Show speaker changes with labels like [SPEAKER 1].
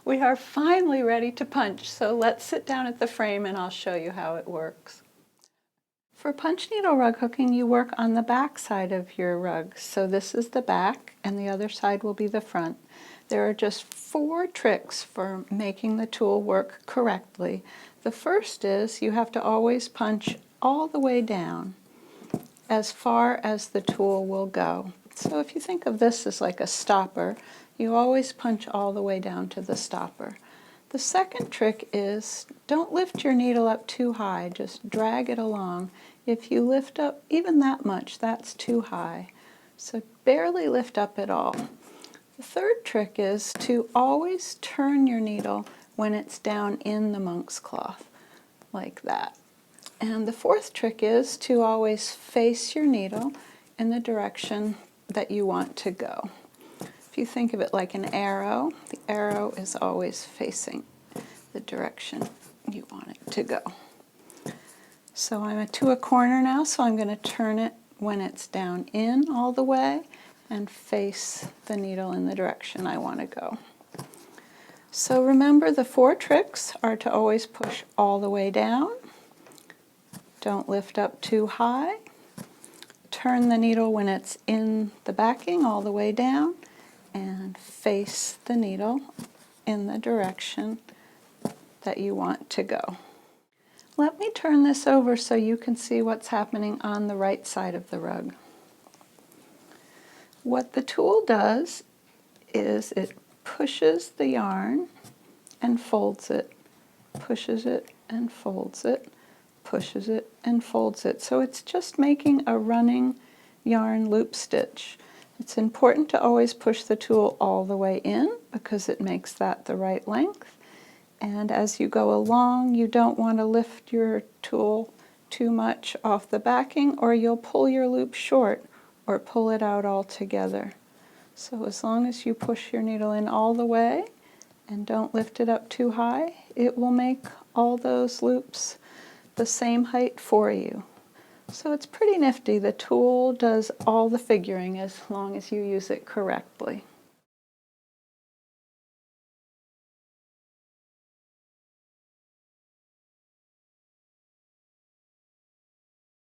[SPEAKER 1] We are finally ready to punch, so let's sit down at the frame and I'll show you how it works. For punch needle rug hooking, you work on the back side of your rug. So this is the back and the other side will be the front. There are just 4 tricks for making the tool work correctly. The first is you have to always punch all the way down as far as the tool will go. So if you think of this as like a stopper, you always punch all the way down to the stopper. The second trick is don't lift your needle up too high, just drag it along. If you lift up even that much, that's too high. So barely lift up at all. The third trick is to always turn your needle when it's down in the monk's cloth, like that. And the fourth trick is to always face your needle in the direction that you want to go. If you think of it like an arrow, the arrow is always facing the direction you want it to go. So I'm to a corner now, so I'm going to turn it when it's down in all the way and face the needle in the direction I want to go. So remember, the 4 tricks are to always push all the way down, don't lift up too high, turn the needle when it's in the backing all the way down, and face the needle in the direction that you want to go. Let me turn this over so you can see what's happening on the right side of the rug. What the tool does is it pushes the yarn and folds it, pushes it and folds it, pushes it and folds it. So it's just making a running yarn loop stitch. It's important to always push the tool all the way in because it makes that the right length. And as you go along, you don't want to lift your tool too much off the backing or you'll pull your loop short or pull it out altogether. So as long as you push your needle in all the way and don't lift it up too high, it will make all those loops the same height for you. So it's pretty nifty. The tool does all the figuring as long as you use it correctly.